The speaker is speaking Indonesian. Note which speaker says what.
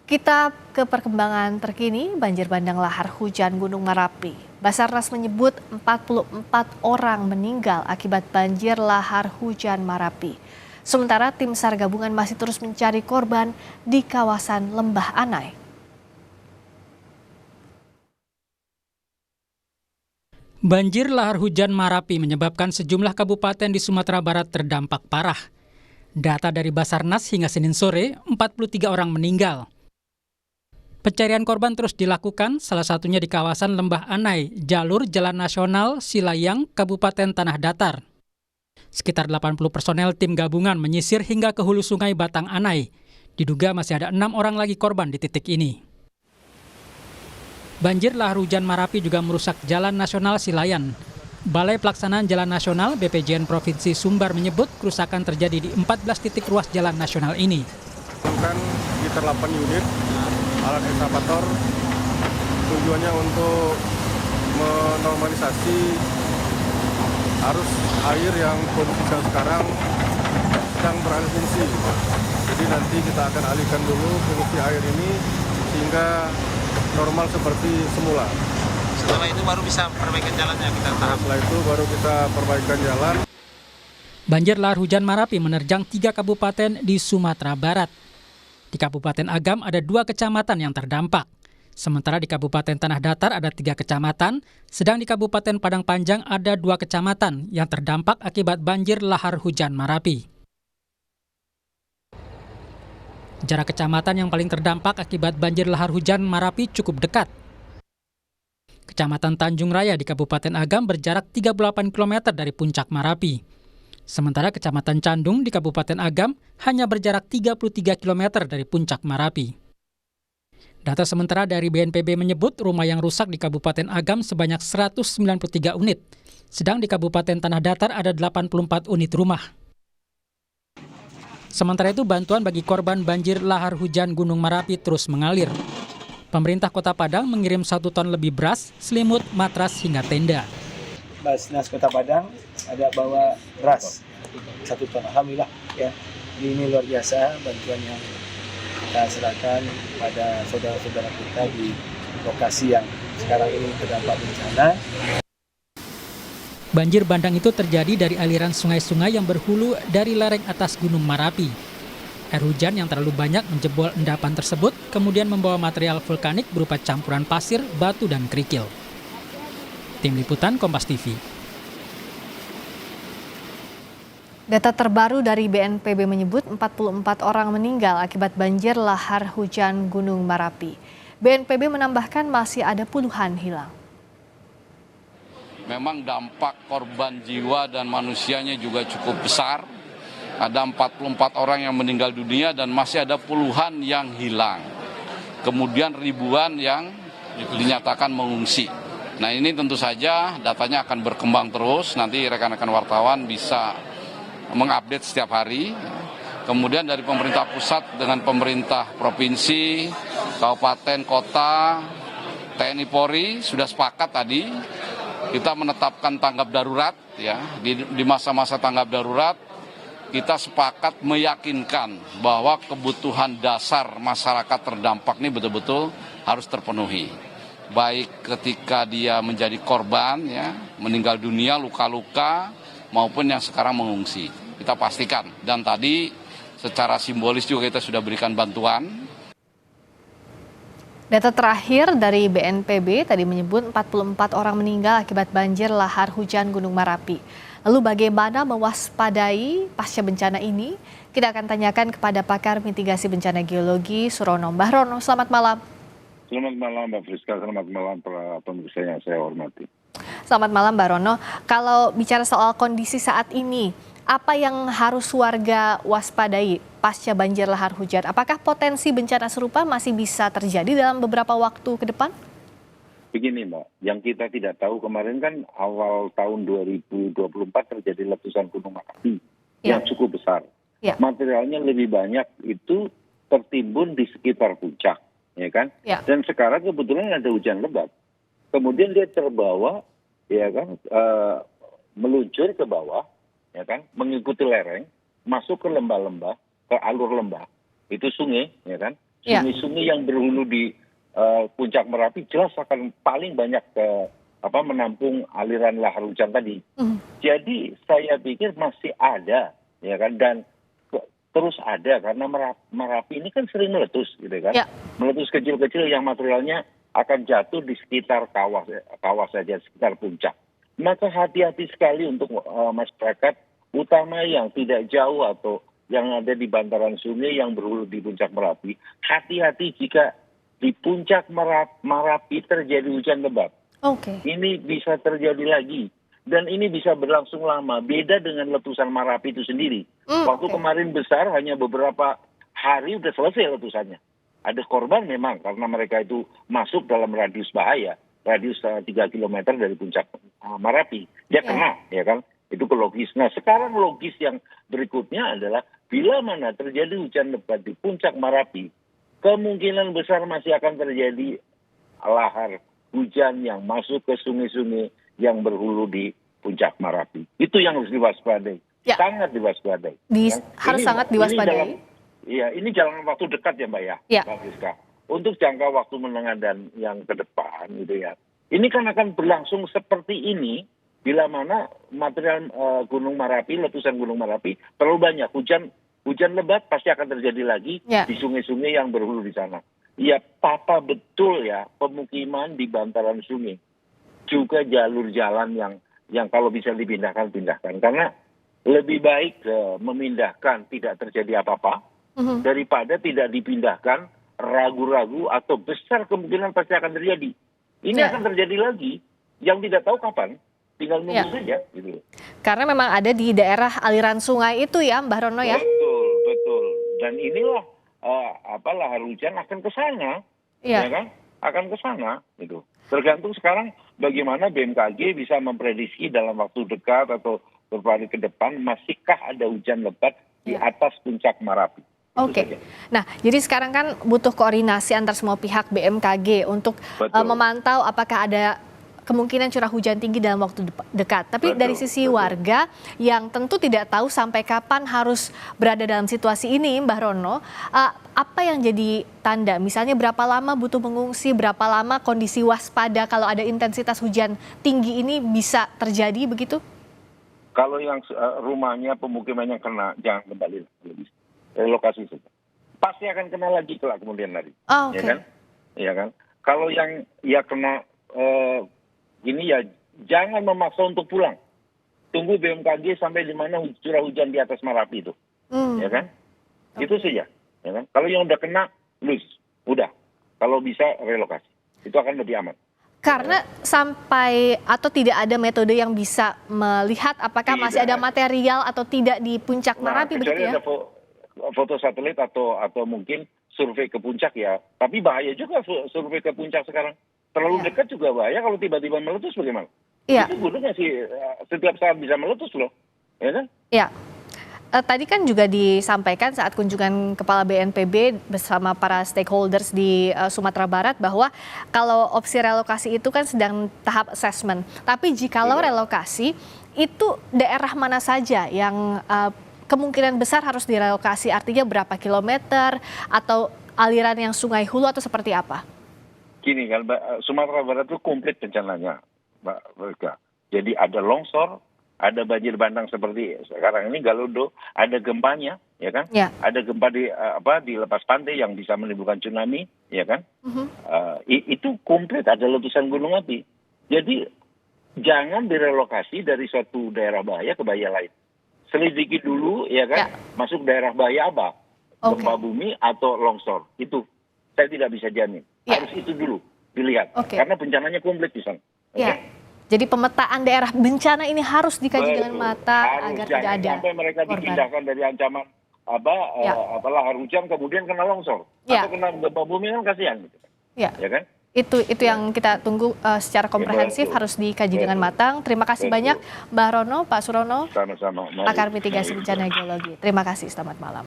Speaker 1: Kita ke perkembangan terkini banjir bandang lahar hujan Gunung Merapi. Basarnas menyebut 44 orang meninggal akibat banjir lahar hujan Merapi. Sementara tim SAR gabungan masih terus mencari korban di kawasan Lembah Anai.
Speaker 2: Banjir lahar hujan Merapi menyebabkan sejumlah kabupaten di Sumatera Barat terdampak parah. Data dari Basarnas hingga Senin sore, 43 orang meninggal. Pencarian korban terus dilakukan, salah satunya di kawasan Lembah Anai, jalur Jalan Nasional Silayang, Kabupaten Tanah Datar. Sekitar 80 personel tim gabungan menyisir hingga ke hulu sungai Batang Anai. Diduga masih ada 6 orang lagi korban di titik ini. Banjir lahar hujan Merapi juga merusak Jalan Nasional Silayan. Balai Pelaksanaan Jalan Nasional BPJN Provinsi Sumbar menyebut kerusakan terjadi di 14 titik ruas jalan nasional ini.
Speaker 3: Kan sekitar 8 unit alat eskavator, tujuannya untuk menormalisasi arus air yang kondisi sekarang sedang beralih fungsi. Jadi nanti kita akan alihkan dulu fungsi air ini sehingga normal seperti semula.
Speaker 4: Setelah itu baru bisa perbaikan jalannya kita tahap.
Speaker 3: Setelah itu baru kita perbaikan jalan.
Speaker 2: Banjir lahar hujan Merapi menerjang 3 kabupaten di Sumatera Barat. Di Kabupaten Agam ada 2 kecamatan yang terdampak. Sementara di Kabupaten Tanah Datar ada 3 kecamatan, sedang di Kabupaten Padang Panjang ada 2 kecamatan yang terdampak akibat banjir lahar hujan Merapi. Jarak kecamatan yang paling terdampak akibat banjir lahar hujan Merapi cukup dekat. Kecamatan Tanjung Raya di Kabupaten Agam berjarak 38 km dari puncak Merapi. Sementara Kecamatan Candung di Kabupaten Agam hanya berjarak 33 km dari puncak Merapi. Data sementara dari BNPB menyebut rumah yang rusak di Kabupaten Agam sebanyak 193 unit, sedang di Kabupaten Tanah Datar ada 84 unit rumah. Sementara itu bantuan bagi korban banjir lahar hujan Gunung Merapi terus mengalir. Pemerintah Kota Padang mengirim 1 ton lebih beras, selimut, matras hingga tenda.
Speaker 5: Basarnas Kota Padang ada bawa beras 1 ton. Alhamdulillah ya. Ini luar biasa bantuan yang kita serahkan pada saudara-saudara kita di lokasi yang sekarang ini terdampak bencana.
Speaker 2: Banjir bandang itu terjadi dari aliran sungai-sungai yang berhulu dari lereng atas Gunung Merapi. Air hujan yang terlalu banyak menjebol endapan tersebut, kemudian membawa material vulkanik berupa campuran pasir, batu, dan kerikil. Tim Liputan Kompas TV.
Speaker 1: Data terbaru dari BNPB menyebut 44 orang meninggal akibat banjir lahar hujan Gunung Merapi. BNPB menambahkan masih ada puluhan hilang.
Speaker 6: Memang dampak korban jiwa dan manusianya juga cukup besar. Ada 44 orang yang meninggal dunia dan masih ada puluhan yang hilang. Kemudian ribuan yang dinyatakan mengungsi. Nah ini tentu saja datanya akan berkembang terus, nanti rekan-rekan wartawan bisa mengupdate setiap hari. Kemudian dari pemerintah pusat dengan pemerintah provinsi, kabupaten, kota, TNI Polri sudah sepakat tadi kita menetapkan tanggap darurat ya. Di masa-masa tanggap darurat kita sepakat meyakinkan bahwa kebutuhan dasar masyarakat terdampak ini betul-betul harus terpenuhi. Baik ketika dia menjadi korban ya, meninggal dunia, luka-luka maupun yang sekarang mengungsi. Kita pastikan dan tadi secara simbolis juga kita sudah berikan bantuan.
Speaker 1: Data terakhir dari BNPB tadi menyebut 44 orang meninggal akibat banjir lahar hujan Gunung Merapi. Lalu bagaimana mewaspadai pasca bencana ini? Kita akan tanyakan kepada pakar mitigasi bencana geologi Surono. Mbah Rono, selamat malam.
Speaker 7: Selamat malam Mbak Friska, selamat malam para pemirsa yang saya hormati.
Speaker 1: Selamat malam Mbak Rono. Kalau bicara soal kondisi saat ini, apa yang harus warga waspadai pasca banjir lahar hujan? Apakah potensi bencana serupa masih bisa terjadi dalam beberapa waktu ke depan?
Speaker 7: Begini Mbak, yang kita tidak tahu kemarin kan awal tahun 2024 terjadi letusan gunung Merapi yang cukup besar. Ya. Materialnya lebih banyak itu tertimbun di sekitar puncak, ya kan? Ya. Dan sekarang kebetulan ada hujan lebat. Kemudian dia terbawa, ya kan, meluncur ke bawah, ya kan, mengikuti lereng, masuk ke lembah-lembah, ke alur lembah, itu sungai, ya kan,
Speaker 1: Ya.
Speaker 7: Sungai-sungai yang berhulu di puncak Merapi jelas akan paling banyak menampung aliran lahar hujan tadi. Jadi saya pikir masih ada, ya kan, dan terus ada karena Merapi ini kan sering meletus, gitu kan, meletus kecil-kecil yang materialnya akan jatuh di sekitar kawah saja, sekitar puncak. Maka hati-hati sekali untuk masyarakat, utama yang tidak jauh atau yang ada di bantaran sungai yang berhulu di puncak Merapi. Hati-hati jika di puncak Merapi terjadi hujan lebat. Ini bisa terjadi lagi. Dan ini bisa berlangsung lama. Beda dengan letusan Merapi itu sendiri. Waktu kemarin besar, hanya beberapa hari udah selesai letusannya. Ada korban memang karena mereka itu masuk dalam radius bahaya. Radius 3 km dari puncak Merapi. Dia kena, ya kan? Itu logis. Nah, sekarang logis yang berikutnya adalah bila mana terjadi hujan lebat di puncak Merapi, kemungkinan besar masih akan terjadi lahar hujan yang masuk ke sungai-sungai yang berhulu di puncak Merapi. Itu yang harus diwaspadai. Sangat diwaspadai.
Speaker 1: Harus sangat diwaspadai.
Speaker 7: Ini jalan waktu dekat ya Mbak ya. Mbak Rizka. Untuk jangka waktu menengah dan yang ke depan gitu ya. Ini kan akan berlangsung seperti ini bila mana material Gunung Merapi, letusan Gunung Merapi terlalu banyak. Hujan lebat pasti akan terjadi lagi di sungai-sungai yang berhulu di sana. Ya, papa betul ya pemukiman di bantaran sungai. Juga jalur jalan yang kalau bisa dipindahkan. Karena lebih baik memindahkan tidak terjadi apa-apa daripada tidak dipindahkan, ragu-ragu atau besar kemungkinan pasti akan terjadi. Ini akan terjadi lagi yang tidak tahu kapan. Tinggal nunggu saja gitu.
Speaker 1: Karena memang ada di daerah aliran sungai itu ya Mbah Rono ya.
Speaker 7: Betul. Dan inilah lahar hujan akan ke sana. Ya kan? Akan ke sana gitu. Tergantung sekarang bagaimana BMKG bisa memprediksi dalam waktu dekat atau beberapa hari ke depan masihkah ada hujan lebat di atas puncak Merapi.
Speaker 1: Nah, jadi sekarang kan butuh koordinasi antar semua pihak BMKG untuk memantau apakah ada kemungkinan curah hujan tinggi dalam waktu dekat. Tapi dari sisi warga yang tentu tidak tahu sampai kapan harus berada dalam situasi ini, Mbah Rono, apa yang jadi tanda? Misalnya berapa lama butuh mengungsi, berapa lama kondisi waspada kalau ada intensitas hujan tinggi ini bisa terjadi begitu?
Speaker 7: Kalau yang rumahnya, pemukimannya kena, jangan kembali relokasi saja. Pasti akan kena lagi kelak kemudian hari. Ya kan? Kalau yang kena ini ya jangan memaksa untuk pulang. Tunggu BMKG sampai di mana curah hujan di atas Merapi itu. Ya kan? Itu saja. Ya kan? Kalau yang udah kena, udah. Kalau bisa relokasi. Itu akan lebih aman.
Speaker 1: Karena sampai atau tidak ada metode yang bisa melihat apakah masih ada material atau tidak di puncak Merapi begitu ya?
Speaker 7: Ada foto satelit atau mungkin survei ke puncak ya. Tapi bahaya juga survei ke puncak sekarang. Terlalu dekat juga bahaya kalau tiba-tiba meletus bagaimana? Itu gunungnya sih setiap saat bisa meletus loh. Ya kan?
Speaker 1: Iya. Tadi kan juga disampaikan saat kunjungan Kepala BNPB bersama para stakeholders di Sumatera Barat bahwa kalau opsi relokasi itu kan sedang tahap assessment. Tapi jikalau relokasi itu daerah mana saja yang kemungkinan besar harus direlokasi? Artinya berapa kilometer atau aliran yang sungai hulu atau seperti apa?
Speaker 7: Gini kan, Sumatera Barat itu komplit bencananya, Mbak Rizka. Jadi ada longsor, ada banjir bandang seperti sekarang ini Galudo, ada gempanya, ya kan? Ada gempa di lepas pantai yang bisa menimbulkan tsunami, ya kan? Itu komplit, ada letusan gunung api. Jadi jangan direlokasi dari suatu daerah bahaya ke bahaya lain. Selidiki dulu, ya kan? Masuk daerah bahaya apa? Gempa bumi atau longsor. Itu saya tidak bisa jamin. Harus itu dulu dilihat. Karena bencananya komplit di sana.
Speaker 1: Jadi pemetaan daerah bencana ini harus dikaji dengan matang agar tidak ada
Speaker 7: sampai mereka dipindahkan dari ancaman lahar hujan kemudian kena longsor atau kena gempa bumi kan kasihan gitu. Ya kan?
Speaker 1: Itu yang kita tunggu secara komprehensif harus dikaji dengan matang. Terima kasih banyak Mbah Rono, Pak Surono,
Speaker 7: sama-sama.
Speaker 1: pakar mitigasi bencana geologi. Terima kasih, selamat malam.